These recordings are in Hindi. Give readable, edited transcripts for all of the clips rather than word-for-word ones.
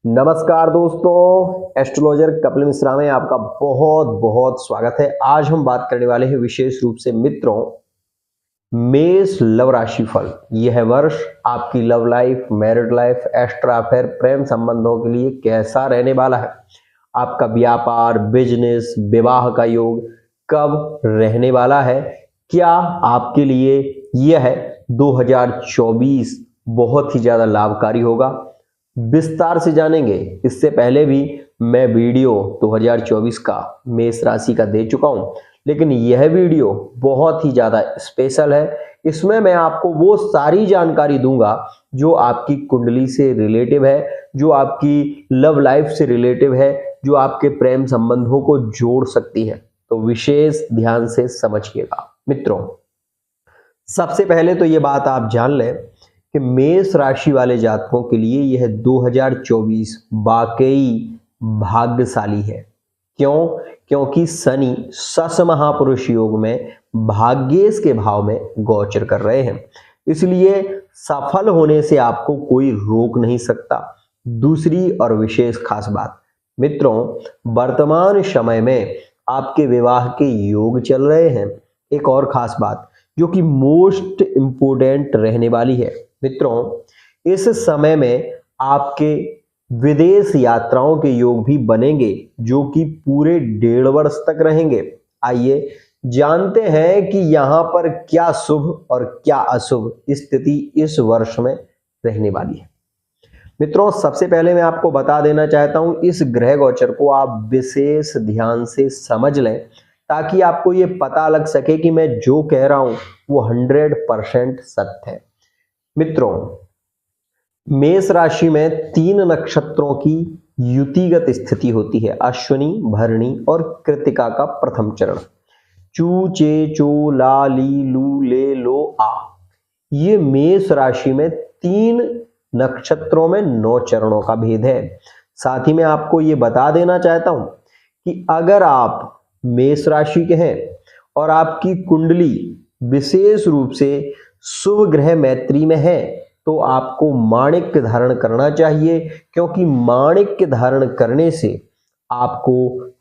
नमस्कार दोस्तों, एस्ट्रोलॉजर कपिल मिश्रा में आपका बहुत बहुत स्वागत है। आज हम बात करने वाले हैं विशेष रूप से मित्रों, मेष लव राशि फल। यह वर्ष आपकी love life, married life, extra affair, प्रेम संबंधों के लिए कैसा रहने वाला है। आपका व्यापार, बिजनेस, विवाह का योग कब रहने वाला है। क्या आपके लिए यह 2024 बहुत ही ज्यादा लाभकारी होगा, विस्तार से जानेंगे। इससे पहले भी मैं वीडियो 2024 का मेष राशि का दे चुका हूं, लेकिन यह वीडियो बहुत ही ज्यादा स्पेशल है। इसमें मैं आपको वो सारी जानकारी दूंगा जो आपकी कुंडली से रिलेटिव है, जो आपकी लव लाइफ से रिलेटिव है, जो आपके प्रेम संबंधों को जोड़ सकती है। तो विशेष ध्यान से समझिएगा मित्रों। सबसे पहले तो ये बात आप जान लें कि मेष राशि वाले जातकों के लिए यह 2024 वाकई भाग्यशाली है। क्यों? क्योंकि शनि सस महापुरुष योग में भाग्येश के भाव में गोचर कर रहे हैं, इसलिए सफल होने से आपको कोई रोक नहीं सकता। दूसरी और विशेष खास बात मित्रों, वर्तमान समय में आपके विवाह के योग चल रहे हैं। एक और खास बात जो कि मोस्ट इंपोर्टेंट रहने वाली है मित्रों, इस समय में आपके विदेश यात्राओं के योग भी बनेंगे, जो कि पूरे 1.5 वर्ष तक रहेंगे। आइए जानते हैं कि यहाँ पर क्या शुभ और क्या अशुभ स्थिति इस वर्ष में रहने वाली है। मित्रों, सबसे पहले मैं आपको बता देना चाहता हूं, इस ग्रह गोचर को आप विशेष ध्यान से समझ लें, ताकि आपको ये पता लग सके कि मैं जो कह रहा हूं वो 100% सत्य है। मित्रों, मेष राशि में 3 नक्षत्रों की युतिगत स्थिति होती है, अश्विनी, भरणी और कृत्तिका का प्रथम चरण। चू, चे, चो, ला, ली, लू, ले, लो, आ। ये मेष राशि में 3 नक्षत्रों में 9 चरणों का भेद है। साथ ही मैं आपको ये बता देना चाहता हूं कि अगर आप मेष राशि के हैं और आपकी कुंडली विशेष रूप से शुभ ग्रह मैत्री में है, तो आपको माणिक्य धारण करना चाहिए, क्योंकि माणिक्य धारण करने से आपको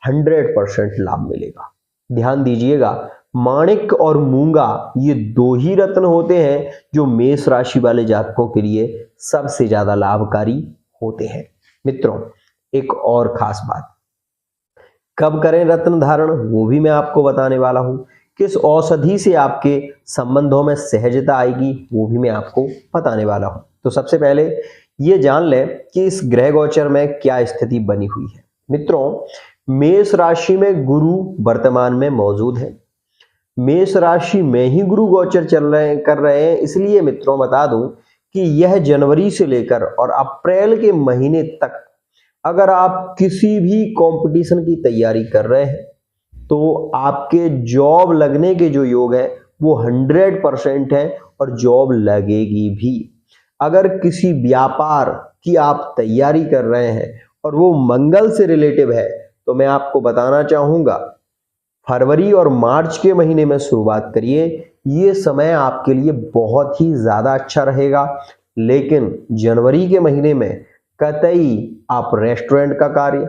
100% लाभ मिलेगा। ध्यान दीजिएगा, माणिक्य और मूंगा ये 2 ही रत्न होते हैं जो मेष राशि वाले जातकों के लिए सबसे ज्यादा लाभकारी होते हैं। मित्रों, एक और खास बात, कब करें रत्न धारण वो भी मैं आपको बताने वाला हूं। किस औषधि से आपके संबंधों में सहजता आएगी वो भी मैं आपको बताने वाला हूं। तो सबसे पहले ये जान लें कि इस ग्रह गोचर में क्या स्थिति बनी हुई है। मित्रों, मेष राशि में गुरु वर्तमान में मौजूद है। मेष राशि में ही गुरु गोचर कर रहे हैं, इसलिए मित्रों बता दूं कि यह जनवरी से लेकर और अप्रैल के महीने तक अगर आप किसी भी कंपटीशन की तैयारी कर रहे हैं, तो आपके जॉब लगने के जो योग है वो 100% है और जॉब लगेगी भी। अगर किसी व्यापार की आप तैयारी कर रहे हैं और वो मंगल से रिलेटिव है, तो मैं आपको बताना चाहूंगा फरवरी और मार्च के महीने में शुरुआत करिए। ये समय आपके लिए बहुत ही ज्यादा अच्छा रहेगा। लेकिन जनवरी के महीने में कतई आप रेस्टोरेंट का कार्य,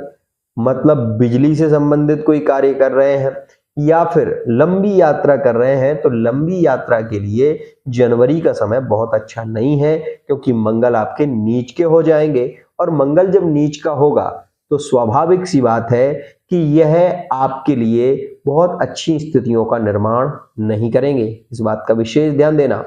मतलब बिजली से संबंधित कोई कार्य कर रहे हैं या फिर लंबी यात्रा कर रहे हैं, तो लंबी यात्रा के लिए जनवरी का समय बहुत अच्छा नहीं है, क्योंकि मंगल आपके नीच के हो जाएंगे। और मंगल जब नीच का होगा तो स्वाभाविक सी बात है कि यह आपके लिए बहुत अच्छी स्थितियों का निर्माण नहीं करेंगे। इस बात का विशेष ध्यान देना।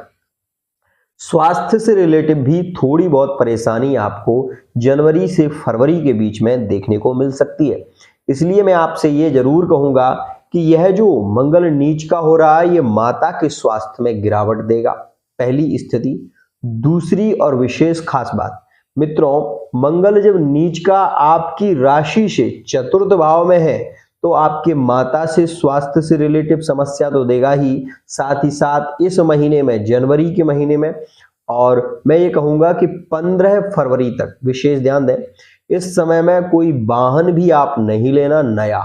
स्वास्थ्य से रिलेटिव भी थोड़ी बहुत परेशानी आपको जनवरी से फरवरी के बीच में देखने को मिल सकती है। इसलिए मैं आपसे ये जरूर कहूंगा कि यह जो मंगल नीच का हो रहा है, ये माता के स्वास्थ्य में गिरावट देगा, पहली स्थिति। दूसरी और विशेष खास बात मित्रों, मंगल जब नीच का आपकी राशि से चतुर्थ भाव में है, तो आपके माता से स्वास्थ्य से रिलेटिव समस्या तो देगा ही, साथ ही साथ इस महीने में, जनवरी के महीने में, और मैं ये कहूंगा कि 15 फरवरी तक विशेष ध्यान दें। इस समय में कोई वाहन भी आप नहीं लेना नया,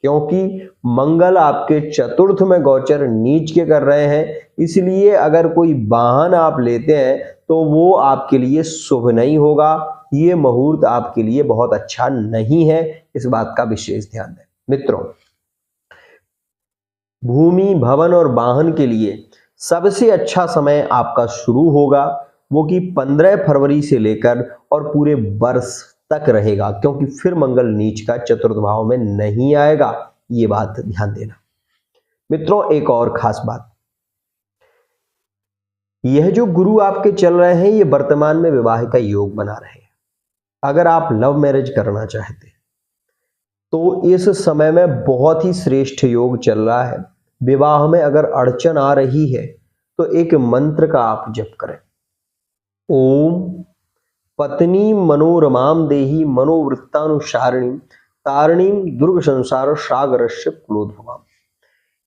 क्योंकि मंगल आपके चतुर्थ में गोचर नीच के कर रहे हैं। इसलिए अगर कोई वाहन आप लेते हैं तो वो आपके लिए शुभ नहीं होगा। ये मुहूर्त आपके लिए बहुत अच्छा नहीं है, इस बात का विशेष ध्यान दें। मित्रों, भूमि, भवन और वाहन के लिए सबसे अच्छा समय आपका शुरू होगा वो कि 15 फरवरी से लेकर और पूरे वर्ष तक रहेगा, क्योंकि फिर मंगल नीच का चतुर्थ भाव में नहीं आएगा। ये बात ध्यान देना। मित्रों, एक और खास बात, यह जो गुरु आपके चल रहे हैं ये वर्तमान में विवाह का योग बना रहे हैं। अगर आप लव मैरिज करना चाहते हैं तो इस समय में बहुत ही श्रेष्ठ योग चल रहा है। विवाह में अगर अड़चन आ रही है तो एक मंत्र का आप जप करें, ओम पत्नी मनोरमाम देही मनोवृत्तानुसारिणी तारिणीम दुर्ग संसार सागरस्य कुलोद्भवाम।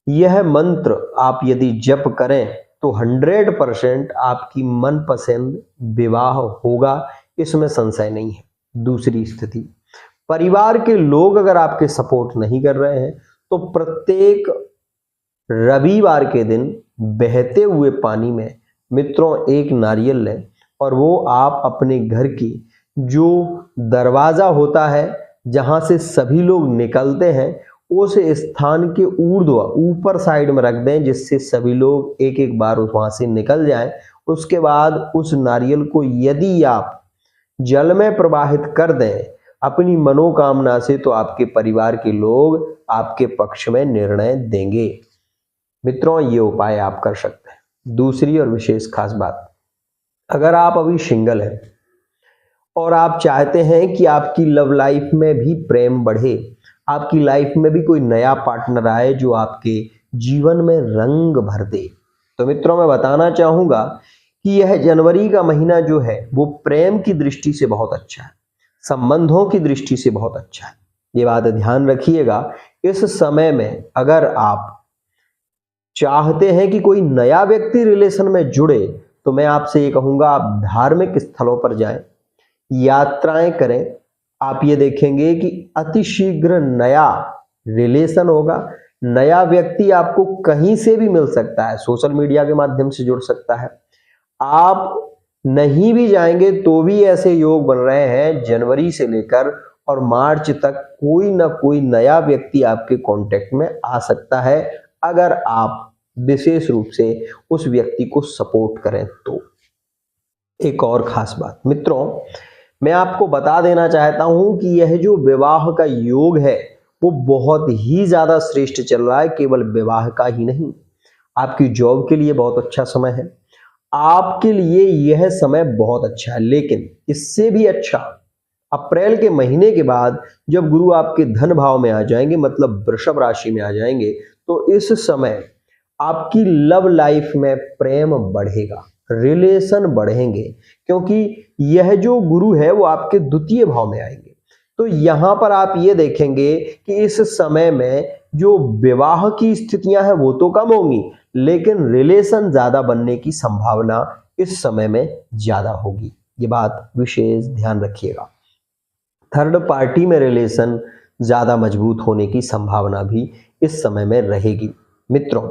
यह मंत्र आप यदि जप करें तो 100% आपकी मनपसंद विवाह होगा, इसमें संशय नहीं है। दूसरी स्थिति, परिवार के लोग अगर आपके सपोर्ट नहीं कर रहे हैं तो प्रत्येक रविवार के दिन बहते हुए पानी में मित्रों एक नारियल लें और वो आप अपने घर की जो दरवाजा होता है जहां से सभी लोग निकलते हैं उस स्थान के ऊर्ध्व ऊपर साइड में रख दें, जिससे सभी लोग एक एक बार वहां से निकल जाएं। उसके बाद उस नारियल को यदि आप जल में प्रवाहित कर दें अपनी मनोकामना से, तो आपके परिवार के लोग आपके पक्ष में निर्णय देंगे। मित्रों, ये उपाय आप कर सकते हैं। दूसरी और विशेष खास बात, अगर आप अभी सिंगल हैं और आप चाहते हैं कि आपकी लव लाइफ में भी प्रेम बढ़े, आपकी लाइफ में भी कोई नया पार्टनर आए जो आपके जीवन में रंग भर दे, तो मित्रों मैं बताना चाहूंगा कि यह जनवरी का महीना जो है वो प्रेम की दृष्टि से बहुत अच्छा है, संबंधों की दृष्टि से बहुत अच्छा है। ये बात ध्यान रखिएगा। इस समय में अगर आप चाहते हैं कि कोई नया व्यक्ति रिलेशन में जुड़े तो मैं आपसे ये कहूंगा आप धार्मिक स्थलों पर जाएं, यात्राएं करें। आप ये देखेंगे कि अतिशीघ्र नया रिलेशन होगा, नया व्यक्ति आपको कहीं से भी मिल सकता है, सोशल मीडिया के माध्यम से जुड़ सकता है। आप नहीं भी जाएंगे तो भी ऐसे योग बन रहे हैं जनवरी से लेकर और मार्च तक कोई ना कोई नया व्यक्ति आपके कांटेक्ट में आ सकता है, अगर आप विशेष रूप से उस व्यक्ति को सपोर्ट करें तो। एक और खास बात मित्रों, मैं आपको बता देना चाहता हूं कि यह जो विवाह का योग है वो बहुत ही ज्यादा श्रेष्ठ चल रहा है। केवल विवाह का ही नहीं, आपकी जॉब के लिए बहुत अच्छा समय है, आपके लिए यह समय बहुत अच्छा है। लेकिन इससे भी अच्छा अप्रैल के महीने के बाद जब गुरु आपके धन भाव में आ जाएंगे, मतलब वृषभ राशि में आ जाएंगे, तो इस समय आपकी लव लाइफ में प्रेम बढ़ेगा, रिलेशन बढ़ेंगे, क्योंकि यह जो गुरु है वो आपके द्वितीय भाव में आएंगे। तो यहां पर आप ये देखेंगे कि इस समय में जो विवाह की स्थितियां हैं वो तो कम होंगी, लेकिन रिलेशन ज्यादा बनने की संभावना इस समय में ज्यादा होगी। ये बात विशेष ध्यान रखिएगा। थर्ड पार्टी में रिलेशन ज्यादा मजबूत होने की संभावना भी इस समय में रहेगी। मित्रों,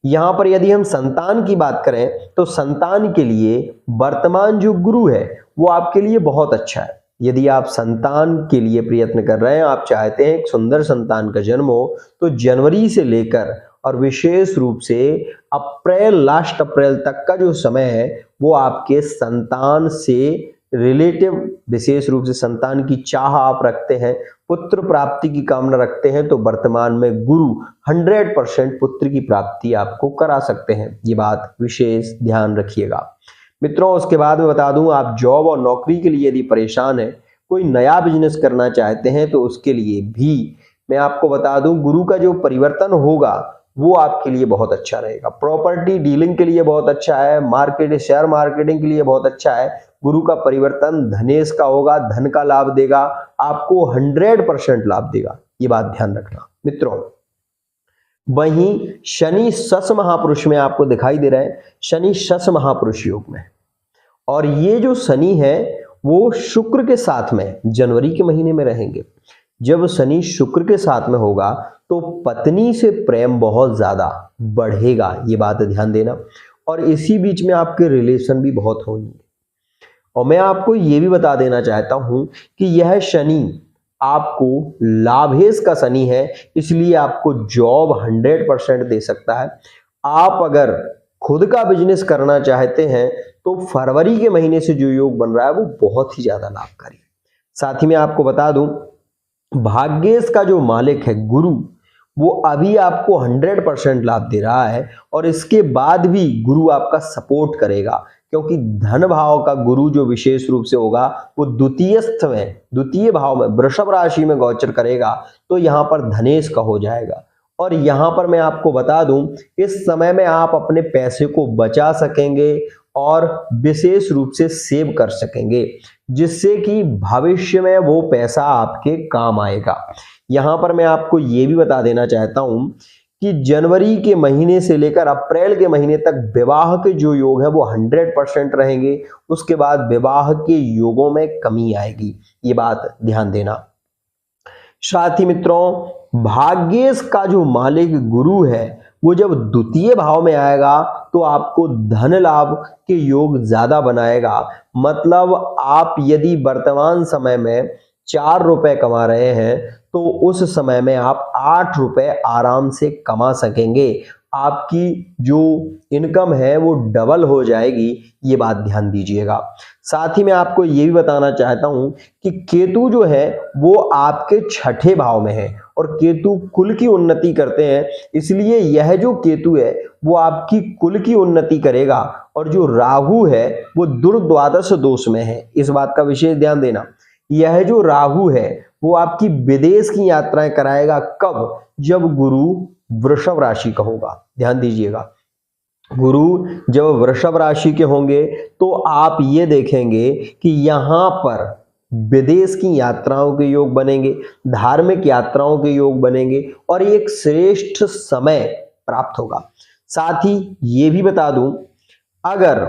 यहां पर यदि हम संतान की बात करें तो संतान के लिए वर्तमान जो गुरु है वो आपके लिए बहुत अच्छा है। यदि आप संतान के लिए प्रयत्न कर रहे हैं, आप चाहते हैं एक सुंदर संतान का जन्म हो, तो जनवरी से लेकर और विशेष रूप से अप्रैल, लास्ट अप्रैल तक का जो समय है वो आपके संतान से रिलेटिव, विशेष रूप से संतान की चाह आप रखते हैं, पुत्र प्राप्ति की कामना रखते हैं, तो वर्तमान में गुरु 100% पुत्र की प्राप्ति आपको करा सकते हैं। ये बात विशेष ध्यान रखिएगा। मित्रों, उसके बाद मैं बता दूं, आप जॉब और नौकरी के लिए यदि परेशान हैं, कोई नया बिजनेस करना चाहते हैं, तो उसके लिए भी मैं आपको बता दूं गुरु का जो परिवर्तन होगा वो आपके लिए बहुत अच्छा रहेगा। प्रॉपर्टी डीलिंग के लिए बहुत अच्छा है, मार्केट, शेयर मार्केटिंग के लिए बहुत अच्छा है। गुरु का परिवर्तन धनेश का होगा, धन का लाभ देगा, आपको 100% लाभ देगा। ये बात ध्यान रखना। मित्रों, वहीं शनि शश महापुरुष में आपको दिखाई दे रहा है, शनि शश महापुरुष योग में, और ये जो शनि है वो शुक्र के साथ में जनवरी के महीने में रहेंगे। जब शनि शुक्र के साथ में होगा तो पत्नी से प्रेम बहुत ज्यादा बढ़ेगा, ये बात ध्यान देना। और इसी बीच में आपके रिलेशन भी बहुत होंगे, और मैं आपको ये भी बता देना चाहता हूं कि यह शनि आपको लाभेश का शनि है, इसलिए आपको जॉब 100% दे सकता है। आप अगर खुद का बिजनेस करना चाहते हैं तो फरवरी के महीने से जो योग बन रहा है वो बहुत ही ज्यादा लाभकारी है। साथ ही मैं आपको बता दूं, भाग्येश का जो मालिक है गुरु, वो अभी आपको 100% लाभ दे रहा है और इसके बाद भी गुरु आपका सपोर्ट करेगा, क्योंकि धन भाव का गुरु जो विशेष रूप से होगा वो द्वितीय भाव में वृषभ राशि में गोचर करेगा, तो यहां पर धनेश का हो जाएगा। और यहां पर मैं आपको बता दूं, इस समय में आप अपने पैसे को बचा सकेंगे और विशेष रूप से सेव कर सकेंगे, जिससे कि भविष्य में वो पैसा आपके काम आएगा। यहां पर मैं आपको ये भी बता देना चाहता हूं कि जनवरी के महीने से लेकर अप्रैल के महीने तक विवाह के जो योग है वो 100% रहेंगे। उसके बाद विवाह के योगों में कमी आएगी, ये बात ध्यान देना। साथ ही मित्रों, भाग्येश का जो मालिक गुरु है वो जब द्वितीय भाव में आएगा तो आपको धन लाभ के योग ज्यादा बनाएगा। मतलब आप यदि वर्तमान समय में 4 रुपए कमा रहे हैं तो उस समय में आप 8 रुपए आराम से कमा सकेंगे। आपकी जो इनकम है वो डबल हो जाएगी, ये बात ध्यान दीजिएगा। साथ ही मैं आपको ये भी बताना चाहता हूं कि केतु जो है वो आपके 6ठे भाव में है और केतु कुल की उन्नति करते हैं, इसलिए यह जो केतु है वो आपकी कुल की उन्नति करेगा। और जो राहु है वो दुर्द्वादश दोष में है, इस बात का विशेष ध्यान देना। यह जो राहु है वो आपकी विदेश की यात्राएं कराएगा। कब? जब गुरु वृषभ राशि का होगा, ध्यान दीजिएगा। गुरु जब वृषभ राशि के होंगे तो आप ये देखेंगे कि यहां पर विदेश की यात्राओं के योग बनेंगे, धार्मिक यात्राओं के योग बनेंगे और एक श्रेष्ठ समय प्राप्त होगा। साथ ही ये भी बता दूं, अगर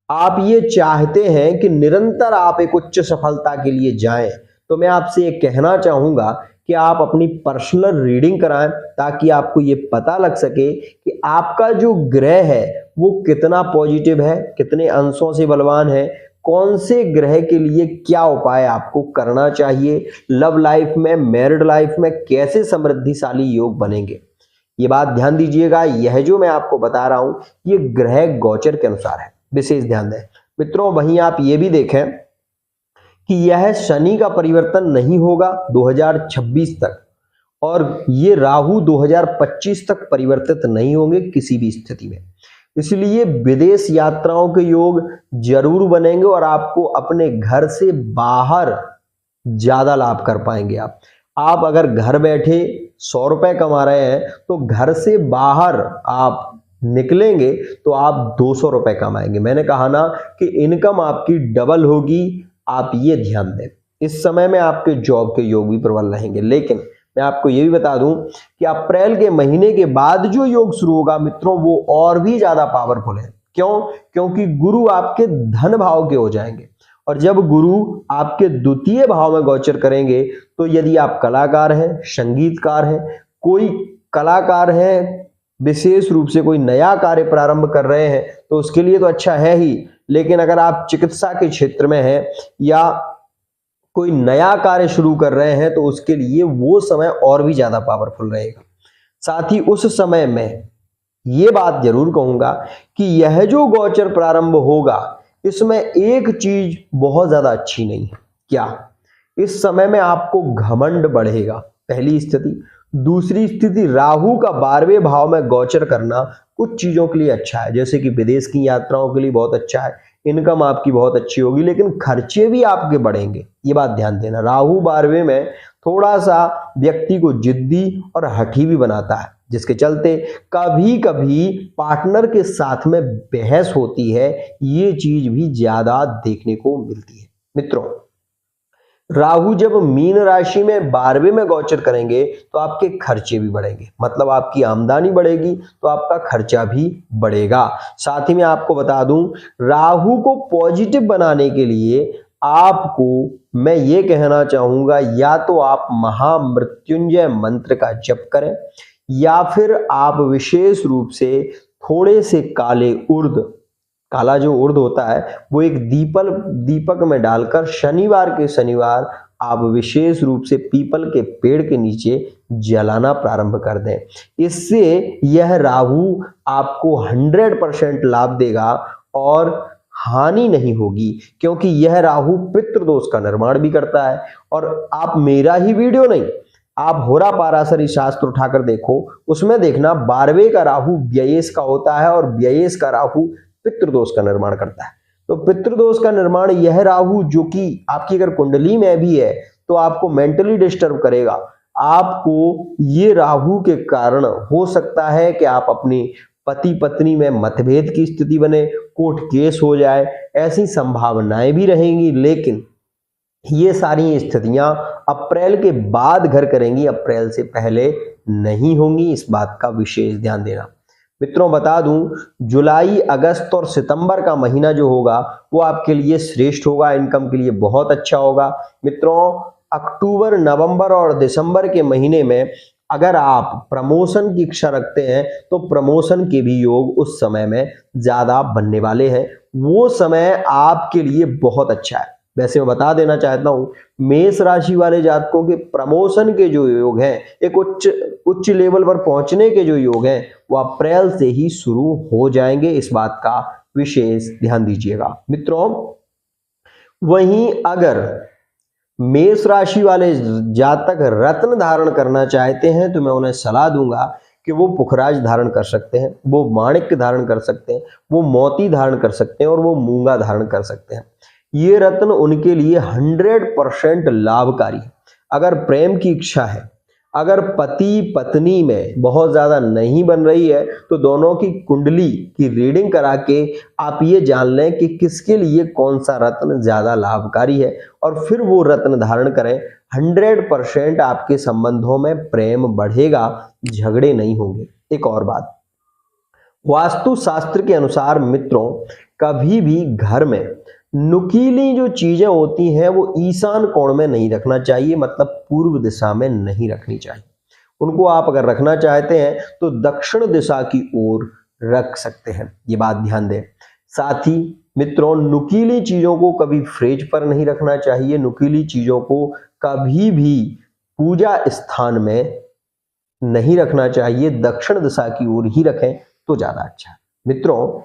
आप ये चाहते हैं कि निरंतर आप एक उच्च सफलता के लिए जाएं, तो मैं आपसे ये कहना चाहूंगा कि आप अपनी पर्सनल रीडिंग कराएं, ताकि आपको ये पता लग सके कि आपका जो ग्रह है वो कितना पॉजिटिव है, कितने अंशों से बलवान है, कौन से ग्रह के लिए क्या उपाय आपको करना चाहिए, लव लाइफ में, मैरिड लाइफ में कैसे समृद्धिशाली योग बनेंगे। ये बात ध्यान दीजिएगा। यह जो मैं आपको बता रहा हूं ये ग्रह गोचर के अनुसार है, विशेष ध्यान दें मित्रों। वहीं आप ये भी देखें कि यह शनि का परिवर्तन नहीं होगा 2026 तक, और ये राहु 2025 तक परिवर्तित नहीं होंगे किसी भी स्थिति में। इसलिए विदेश यात्राओं के योग जरूर बनेंगे और आपको अपने घर से बाहर ज्यादा लाभ कर पाएंगे। आप अगर घर बैठे 100 रुपए कमा रहे हैं तो घर से बाहर आप निकलेंगे तो आप 200 रुपए कमाएंगे। मैंने कहा ना कि इनकम आपकी डबल होगी, आप ये ध्यान दें। इस समय में आपके जॉब के योग भी प्रबल रहेंगे, लेकिन मैं आपको ये भी बता दूं कि अप्रैल के महीने के बाद जो योग शुरू होगा मित्रों वो और भी ज्यादा पावरफुल है। क्यों? क्योंकि गुरु आपके धन भाव के हो जाएंगे, और जब गुरु आपके द्वितीय भाव में गोचर करेंगे तो यदि आप कलाकार हैं, संगीतकार हैं, कोई कलाकार है, विशेष रूप से कोई नया कार्य प्रारंभ कर रहे हैं तो उसके लिए तो अच्छा है ही, लेकिन अगर आप चिकित्सा के क्षेत्र में हैं या कोई नया कार्य शुरू कर रहे हैं तो उसके लिए वो समय और भी ज्यादा पावरफुल रहेगा। साथ ही उस समय में ये बात जरूर कहूंगा कि यह जो गोचर प्रारंभ होगा इसमें एक चीज बहुत ज्यादा अच्छी नहीं है। क्या? इस समय में आपको घमंड बढ़ेगा, पहली स्थिति। दूसरी स्थिति, राहु का 12वें भाव में गोचर करना कुछ चीजों के लिए अच्छा है, जैसे कि विदेश की यात्राओं के लिए बहुत अच्छा है, इनकम आपकी बहुत अच्छी होगी, लेकिन खर्चे भी आपके बढ़ेंगे, ये बात ध्यान देना। राहु 12वें में थोड़ा सा व्यक्ति को जिद्दी और हठी भी बनाता है, जिसके चलते कभी कभी पार्टनर के साथ में बहस होती है, ये चीज भी ज्यादा देखने को मिलती है। मित्रों, राहु जब मीन राशि में 12वें में गोचर करेंगे तो आपके खर्चे भी बढ़ेंगे, मतलब आपकी आमदनी बढ़ेगी तो आपका खर्चा भी बढ़ेगा। साथ ही में आपको बता दूं, राहु को पॉजिटिव बनाने के लिए आपको मैं ये कहना चाहूंगा, या तो आप महामृत्युंजय मंत्र का जप करें, या फिर आप विशेष रूप से थोड़े से काले उर्द काला जो उर्द होता है वो एक दीपक में डालकर शनिवार के शनिवार आप विशेष रूप से पीपल के पेड़ के नीचे जलाना प्रारंभ कर दें। इससे यह राहु आपको 100% लाभ देगा और हानि नहीं होगी, क्योंकि यह राहु पितृदोष का निर्माण भी करता है। और आप मेरा ही वीडियो नहीं, आप होरा पाराशरी शास्त्र उठाकर देखो, उसमें देखना 12वें का राहु व्ययेश का होता है और व्ययेश का राहु पितृदोष का निर्माण करता है। तो पितृदोष का निर्माण यह राहु जो कि आपकी अगर कुंडली में भी है तो आपको मेंटली डिस्टर्ब करेगा। आपको ये राहु के कारण हो सकता है कि आप अपनी पति पत्नी में मतभेद की स्थिति बने, कोर्ट केस हो जाए, ऐसी संभावनाएं भी रहेंगी। लेकिन ये सारी स्थितियां अप्रैल के बाद घर करेंगी, अप्रैल से पहले नहीं होंगी। इस बात का विशेष ध्यान देना। मित्रों बता दूं, जुलाई, अगस्त और सितंबर का महीना जो होगा वो आपके लिए श्रेष्ठ होगा, इनकम के लिए बहुत अच्छा होगा। मित्रों अक्टूबर, नवंबर और दिसंबर के महीने में अगर आप प्रमोशन की इच्छा रखते हैं तो प्रमोशन के भी योग उस समय में ज्यादा बनने वाले हैं। वो समय आपके लिए बहुत अच्छा है। वैसे मैं बता देना चाहता हूं, मेष राशि वाले जातकों के प्रमोशन के जो योग हैं, एक उच्च लेवल पर पहुंचने के जो योग हैं, वो अप्रैल से ही शुरू हो जाएंगे। इस बात का विशेष ध्यान दीजिएगा। मित्रों वहीं अगर मेष राशि वाले जातक रत्न धारण करना चाहते हैं तो मैं उन्हें सलाह दूंगा कि वो पुखराज धारण कर सकते हैं, वो माणिक्य धारण कर सकते हैं, वो मोती धारण कर सकते हैं और वो मूंगा धारण कर सकते हैं। ये रत्न उनके लिए 100% लाभकारी है। अगर प्रेम की इच्छा है, अगर पति पत्नी में बहुत ज्यादा नहीं बन रही है तो दोनों की कुंडली की रीडिंग करा के आप ये जान लें कि किसके लिए कौन सा रत्न ज्यादा लाभकारी है और फिर वो रत्न धारण करें। 100% आपके संबंधों में प्रेम बढ़ेगा, झगड़े नहीं होंगे। एक और बात, वास्तु शास्त्र के अनुसार मित्रों कभी भी घर में नुकीली जो चीजें होती हैं वो ईशान कोण में नहीं रखना चाहिए, मतलब पूर्व दिशा में नहीं रखनी चाहिए। उनको आप अगर रखना चाहते हैं तो दक्षिण दिशा की ओर रख सकते हैं, ये बात ध्यान दें। साथ ही मित्रों नुकीली चीजों को कभी फ्रिज पर नहीं रखना चाहिए, नुकीली चीजों को कभी भी पूजा स्थान में नहीं रखना चाहिए, दक्षिण दिशा की ओर ही रखें तो ज्यादा अच्छा है। मित्रों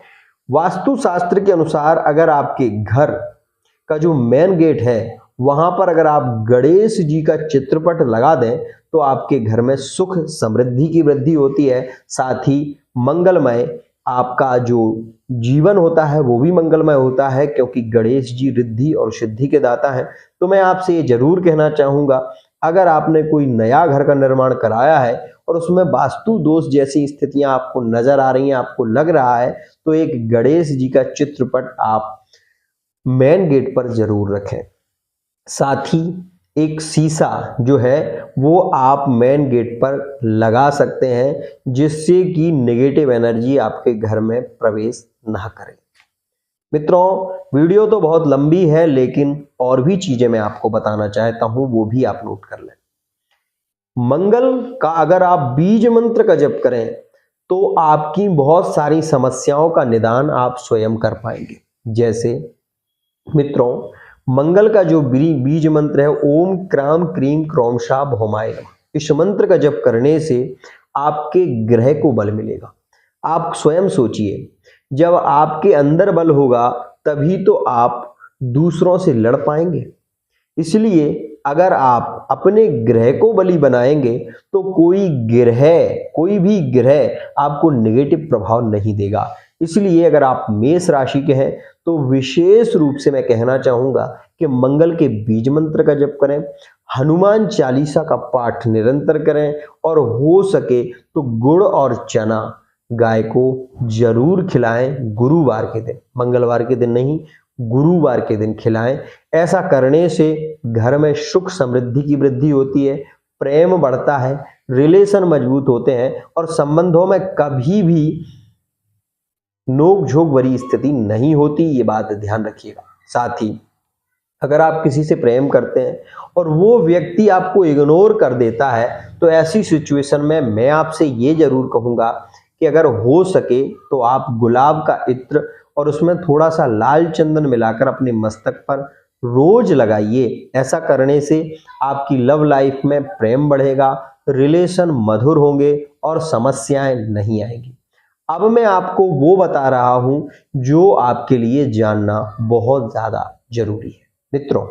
वास्तु शास्त्र के अनुसार अगर आपके घर का जो मेन गेट है वहां पर अगर आप गणेश जी का चित्रपट लगा दें तो आपके घर में सुख समृद्धि की वृद्धि होती है। साथ ही मंगलमय आपका जो जीवन होता है वो भी मंगलमय होता है, क्योंकि गणेश जी रिद्धि और सिद्धि के दाता हैं। तो मैं आपसे ये जरूर कहना चाहूंगा, अगर आपने कोई नया घर का निर्माण कराया है और उसमें वास्तु दोष जैसी स्थितियां आपको नजर आ रही हैं, आपको लग रहा है, तो एक गणेश जी का चित्रपट आप मेन गेट पर जरूर रखें। साथ ही एक शीशा जो है वो आप मेन गेट पर लगा सकते हैं, जिससे कि नेगेटिव एनर्जी आपके घर में प्रवेश ना करे। मित्रों वीडियो तो बहुत लंबी है, लेकिन और भी चीजें मैं आपको बताना चाहता हूं, वो भी आप नोट कर लें। मंगल का अगर आप बीज मंत्र का जप करें तो आपकी बहुत सारी समस्याओं का निदान आप स्वयं कर पाएंगे। जैसे मित्रों मंगल का जो बीज मंत्र है ओम क्राम क्रीम क्रोम शा भौमाय नमः, इस मंत्र का जप करने से आपके ग्रह को बल मिलेगा। आप स्वयं सोचिए, जब आपके अंदर बल होगा तभी तो आप दूसरों से लड़ पाएंगे। इसलिए अगर आप अपने ग्रह को बली बनाएंगे तो कोई भी ग्रह आपको नेगेटिव प्रभाव नहीं देगा। इसलिए अगर आप मेष राशि के हैं तो विशेष रूप से मैं कहना चाहूंगा कि मंगल के बीज मंत्र का जप करें, हनुमान चालीसा का पाठ निरंतर करें और हो सके तो गुड़ और चना गाय को जरूर खिलाएं गुरुवार के दिन, मंगलवार के दिन नहीं, गुरुवार के दिन खिलाएं। ऐसा करने से घर में सुख समृद्धि की वृद्धि होती है, प्रेम बढ़ता है, रिलेशन मजबूत होते हैं और संबंधों में कभी भी नोक झोंक भरी स्थिति नहीं होती, ये बात ध्यान रखिएगा। साथ ही अगर आप किसी से प्रेम करते हैं और वो व्यक्ति आपको इग्नोर कर देता है तो ऐसी सिचुएशन में मैं आपसे ये जरूर कहूंगा कि अगर हो सके तो आप गुलाब का इत्र और उसमें थोड़ा सा लाल चंदन मिलाकर अपने मस्तक पर रोज लगाइए। ऐसा करने से आपकी लव लाइफ में प्रेम बढ़ेगा, रिलेशन मधुर होंगे और समस्याएं नहीं आएंगी। अब मैं आपको वो बता रहा हूं जो आपके लिए जानना बहुत ज्यादा जरूरी है। मित्रों,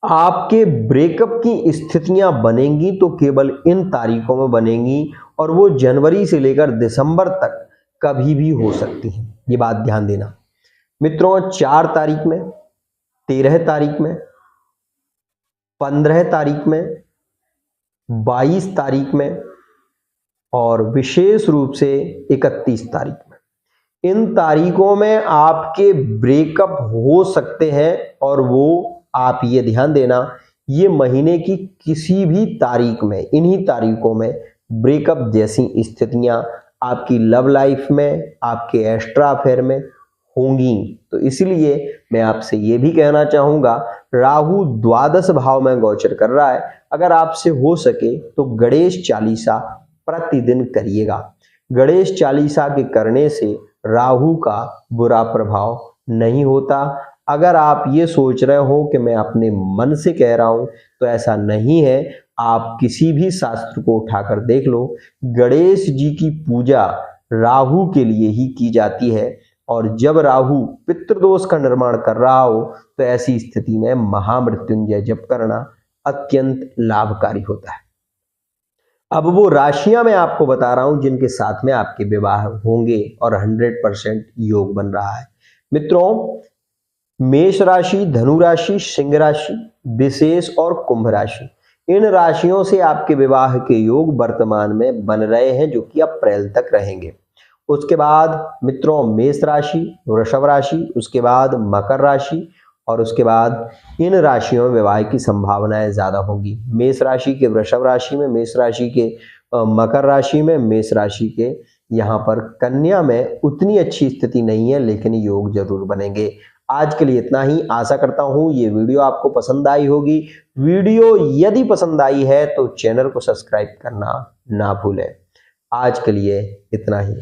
आपके ब्रेकअप की स्थितियां बनेंगी तो केवल इन तारीखों में बनेंगी और वो जनवरी से लेकर दिसंबर तक कभी भी हो सकती हैं। ये बात ध्यान देना मित्रों। 4 तारीख में, 13 तारीख में, 15 तारीख में, 22 तारीख में और विशेष रूप से 31 तारीख में, इन तारीखों में आपके ब्रेकअप हो सकते हैं। और वो आप ये ध्यान देना, ये महीने की किसी भी तारीख में, इन्हीं तारीखों में ब्रेकअप जैसी स्थितियां आपकी लव लाइफ में, आपके एक्स्ट्रा अफेयर में होंगी। तो इसलिए मैं आपसे ये भी कहना चाहूंगा, राहु द्वादश भाव में गोचर कर रहा है। अगर आपसे हो सके तो गणेश चालीसा प्रतिदिन करिएगा। गणेश चालीसा के करने से राहु का बुरा प्रभाव नहीं होता। अगर आप ये सोच रहे हो कि मैं अपने मन से कह रहा हूं, तो ऐसा नहीं है। आप किसी भी शास्त्र को उठाकर देख लो, गणेश जी की पूजा राहु के लिए ही की जाती है। और जब राहु पितृदोष का निर्माण कर रहा हो तो ऐसी स्थिति में महामृत्युंजय जप करना अत्यंत लाभकारी होता है। अब वो राशियां मैं आपको बता रहा हूं जिनके साथ में आपके विवाह होंगे और 100% योग बन रहा है। मित्रों, मेष राशि, धनु राशि, सिंह राशि, विशेष और कुंभ राशि, इन राशियों से आपके विवाह के योग वर्तमान में बन रहे हैं, जो कि अप्रैल तक रहेंगे। उसके बाद मित्रों मेष राशि, वृषभ राशि, उसके बाद मकर राशि और उसके बाद इन राशियों में विवाह की संभावनाएं ज्यादा होगी। मेष राशि के वृषभ राशि में, मेष राशि के मकर राशि में, मेष राशि के यहाँ पर कन्या में उतनी अच्छी स्थिति नहीं है, लेकिन योग जरूर बनेंगे। आज के लिए इतना ही। आशा करता हूं ये वीडियो आपको पसंद आई होगी। वीडियो यदि पसंद आई है तो चैनल को सब्सक्राइब करना ना भूलें। आज के लिए इतना ही।